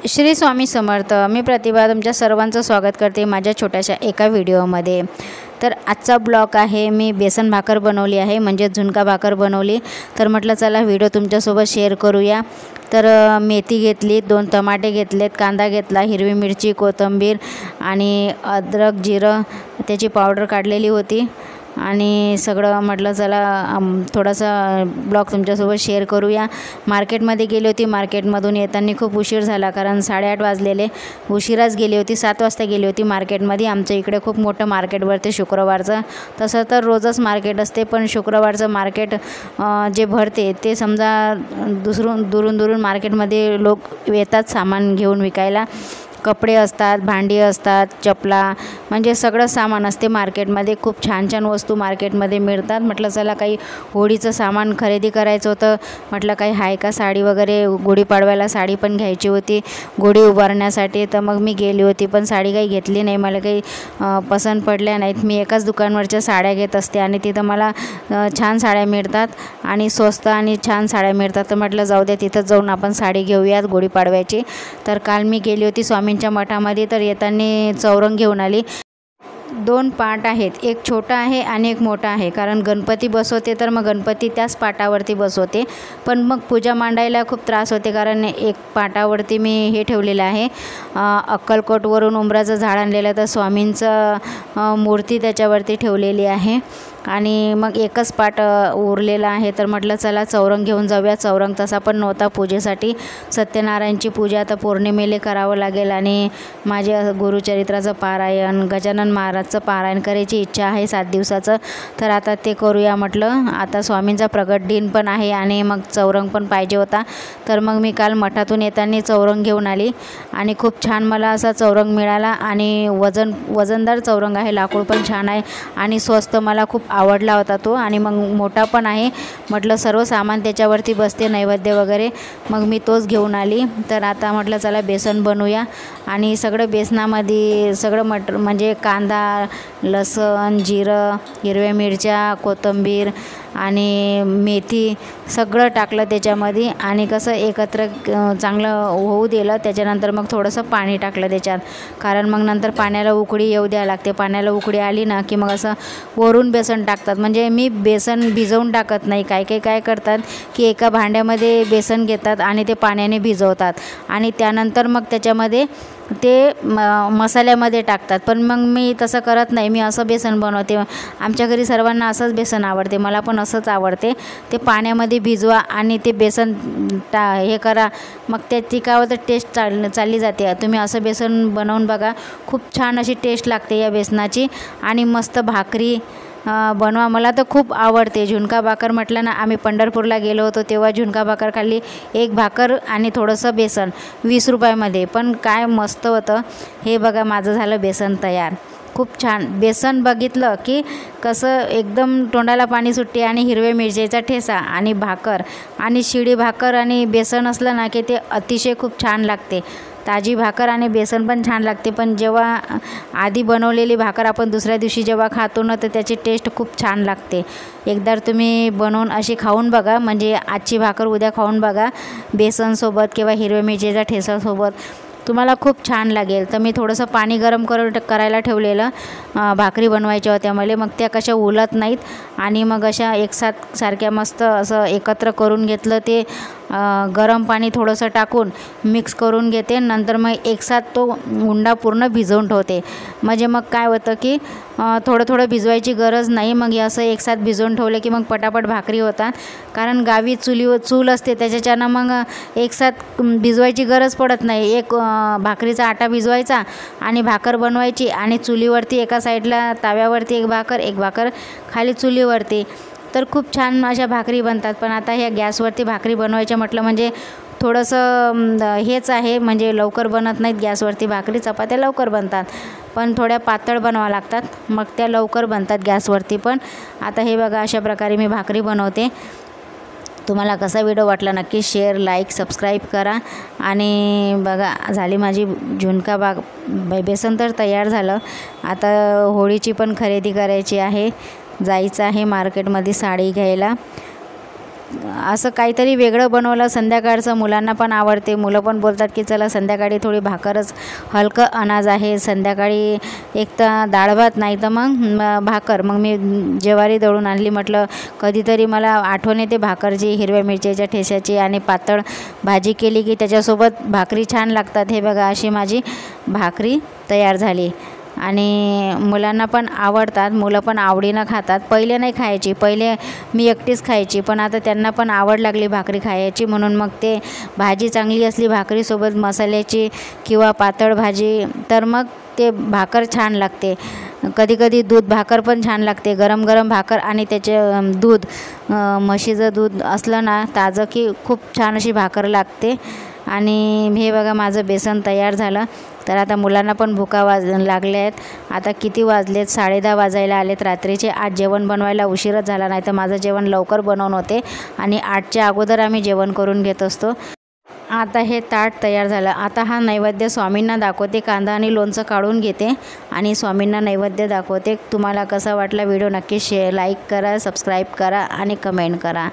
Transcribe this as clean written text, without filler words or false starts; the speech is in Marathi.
श्री स्वामी समर्थ। मी प्रतिभा तुमच्या सर्वांचं स्वागत करते माझ्या छोट्याशा एका व्हिडिओमध्ये। तर आजचा ब्लॉग आहे, मी बेसन भाकर बनवली आहे, म्हणजे झुणका भाकर बनवली। तर म्हटलं चला व्हिडिओ तुमच्यासोबत शेअर करूया। तर मेथी घेतली, 2 टमाटे घेतलेत, कांदा घेतला, हिरवी मिरची, कोथिंबीर आणि अद्रक जिरं त्याची पावडर काढलेली होती आणि सगळं म्हटलं चला थोडासा ब्लॉग तुमच्यासोबत शेअर करूया। मार्केटमध्ये गेली होती, मार्केटमधून येताना खूप उशीर झाला कारण 8:30 वाजलेले, उशिराच गेली होती, 7 वाजता गेली होती मार्केटमध्ये। आमच्या इकडे खूप मोठं मार्केट भरते शुक्रवारचं, तसं तर रोजच मार्केट असते, पण शुक्रवारचं मार्केट जे भरते ते समजा दुरून मार्केटमध्ये लोक येतात सामान घेऊन विकायला। कपडे असतात, भांडी असतात, चपला, म्हणजे सगळं सामान असते मार्केटमध्ये। खूप छान छान वस्तू मार्केटमध्ये मिळतात। म्हटलं चला काही होळीचं सामान खरेदी करायचं होतं, म्हटलं काही आहे का साडी वगैरे, गुढीपाडव्याला साडी पण घ्यायची होती गुढी उभारण्यासाठी। तर मग मी गेली होती, पण साडी काही घेतली नाही, मला काही पसंत पडल्या नाहीत। मी एकाच दुकानावरच्या साड्या घेत असते आणि तिथं मला छान साड्या मिळतात आणि स्वस्त आणि छान साड्या मिळतात। तर म्हटलं जाऊ द्या तिथं जाऊन आपण साडी घेऊयात गुढीपाडव्याची। तर काल मी गेली होती स्वामींच्या मठामध्ये, तर येताना चौरंग घेऊन आली। 2 पाट आहेत, एक छोटा आहे आणि एक मोठा आहे, कारण गणपती बसवते तर मग गणपती त्याच पाटावरती बसवते। पण मग पूजा मांडायला खूप त्रास होते, कारण एक पाटावरती मी हे ठेवलेलं आहे, अक्कलकोटवरून उंबराचं झाड आणलेलं, तर स्वामींचं मूर्ती त्याच्यावरती ठेवलेली आहे आणि मग एकच पाट उरलेला आहे। तर म्हटलं चला चौरंग घेऊन जाऊया। चौरंग तसा पण नव्हता पूजेसाठी, सत्यनारायणची पूजा आता पौर्णिमेला करावं लागेल आणि माझे गुरुचरित्राचं पारायण, गजानन महाराजचं पारायण करायची इच्छा आहे 7 दिवसाचं। तर आता ते करूया म्हटलं, आता स्वामींचा प्रगट दिन पण आहे आणि मग चौरंग पण पाहिजे होता। तर मग मी काल मठातून येताना चौरंग घेऊन आली आणि खूप छान मला असा चौरंग मिळाला आणि वजनदार चौरंग आहे, लाकूड पण छान आहे आणि स्वस्त, मला खूप आवडला होता तो आणि मग मोठा पण आहे। म्हटलं सर्व सामान त्याच्यावरती बसते, नैवेद्य वगैरे, मग मी तोच घेऊन आली। तर आता म्हटलं चला बेसन बनवूया आणि सगळं बेसनामध्ये सगळं म्हणजे कांदा, लसूण, जिरं, हिरव्या मिरच्या, कोथिंबीर आणि मेथी सगळं टाकलं त्याच्यामध्ये आणि कसं एकत्र चांगलं होऊ दिलं। त्याच्यानंतर मग थोडंसं पाणी टाकलं त्याच्यात, कारण मग नंतर पाण्याला उकळी येऊ द्यावं लागते। पाण्याला उकळी आली ना की मग असं वरून बेसन टाकतात, म्हणजे मी बेसन भिजवून टाकत नाही। काय करतात की एका भांड्यामध्ये बेसन घेतात आणि ते पाण्याने भिजवतात आणि त्यानंतर मग त्याच्यामध्ये ते मसाल्यामध्ये टाकतात, पण मग मी तसं करत नाही, मी असं बेसन बनवते। आमच्या घरी सर्वांना असंच बेसन आवडते, मला पण असंच आवडते। ते पाण्यामध्ये भिजवा आणि ते बेसन हे करा, मग त्याची काय होतं टेस्ट चालली जाते। तुम्ही असं बेसन बनवून बघा, खूप छान अशी टेस्ट लागते या बेसनाची आणि मस्त भाकरी बनवा, मला तर खूप आवडते। झुणका भाकर म्हटलं ना, आम्ही पंढरपूरला गेलो होतो तेव्हा झुणका भाकर खाल्ली, एक भाकर आणि थोडंसं बेसन 20 रुपयामध्ये, पण काय मस्त होतं। हे बघा माझं झालं बेसन तयार, खूप छान। बेसन बघितलं की कसं एकदम तोंडाला पाणी सुटते आणि हिरव्या मिरचीचा ठेसा आणि भाकर आणि शिळी भाकर आणि बेसन असलं ना की ते अतिशय खूप छान लागते। ताजी भाकर आणि बेसन पण छान लागते, पण जेव्हा आधी बनवलेली भाकर आपण दुसऱ्या दिवशी जेव्हा खातो ना तर त्याची टेस्ट खूप छान लागते। एकदा तुम्ही बनवून अशी खाऊन बघा, म्हणजे आजची भाकर उद्या खाऊन बघा बेसनसोबत किंवा हिरव्या मिरचीच्या ठेसासोबत, तुम्हाला खूप छान लागेल। तर मी थोडंसं पाणी गरम करायला ठेवलेलं, भाकरी बनवायच्या होत्या मला, मग त्या कशा उलत नाहीत आणि मग अशा सारख्या मस्त असं एकत्र करून घेतलं। ते गरम पाणी थोडंसं टाकून मिक्स करून घेते, नंतर मग एकसाथ तो उंडा पूर्ण भिजवून ठेवते। म्हणजे मग काय होतं की थोडं भिजवायची गरज नाही, मग असं एकसाथ भिजवून ठेवलं की मग पटापट भाकरी होतात, कारण गावी चूल असते त्याच्यानं मग एकसाथ भिजवायची गरज पडत नाही। एक भाकरीचा आटा भिजवायचा आणि भाकर बनवायची आणि चुलीवरती एका साईडला ताव्यावरती एक भाकर खाली चुलीवरती, तर खूप छान अशा भाकरी बनतात। पण आता ह्या गॅसवरती भाकरी बनवायच्या म्हटलं म्हणजे थोडंसं हेच आहे, म्हणजे लवकर बनत नाहीत गॅसवरती भाकरी। चपात्या लवकर बनतात, पण थोड्या पातळ बनवावं लागतात, मग त्या लवकर बनतात गॅसवरती पण। आता हे बघा अशा प्रकारे मी भाकरी बनवते। तुम्हाला कसा व्हिडिओ वाटला नक्की शेअर, लाईक, सबस्क्राईब करा आणि बघा झाली माझी झुणका बेसन तर तयार झालं। आता होळीची पण खरेदी करायची आहे, जायचं आहे मार्केटमध्ये साडी घ्यायला। असं काहीतरी वेगळं बनवलं संध्याकाळचं, मुलांना पण आवडते. मुलं पण बोलतात की चला संध्याकाळी थोडी भाकरच, हलकं अनाज आहे संध्याकाळी, एक तर डाळ भात नाही तर मग भाकर. मग मी ज्वारी दळून आणली. म्हटलं कधीतरी मला आठवण येते भाकरची, हिरव्या मिरच्याच्या ठेस्याची, आणि पातळ भाजी केली की त्याच्यासोबत भाकरी छान लागतात. हे बघा अशी माझी भाकरी तयार झाली आणि मुलांना पण आवडतात. मुलं पण आवडीनं खातात. पहिले नाही खायची, पहिले मी एकटीच खायची, पण आता त्यांना पण आवड लागली भाकरी खायची. म्हणून मग ते भाजी चांगली असली भाकरीसोबत मसाल्याची किंवा पातळ भाजी, तर मग ते भाकर छान लागते. कधीकधी दूध भाकर पण छान लागते. गरम गरम भाकर आणि त्याचे दूध, म्हशीचं दूध असलं ना ताजं की खूप छान अशी भाकर लागते. आणि हे बघा माझं बेसन तयार झालं. तर आता मुलांना पण भुका लागल्या आहेत. आता किती वाजलेत, 10:30 वाजायला आलेत रात्रीचे. आज जेवण बनवायला उशीरच झाला, नाही तर माझं जेवण लवकर बनवून होते आणि 8च्या अगोदर आम्ही जेवण करून घेत असतो. आता हे ताट तयार झालं. आता हा नैवेद्य स्वामींना दाखवते. कांदा आणि लोणचं काढून घेते आणि स्वामींना नैवेद्य दाखवते. तुम्हाला कसा वाटला व्हिडिओ नक्की लाईक करा, सबस्क्राईब करा आणि कमेंट करा.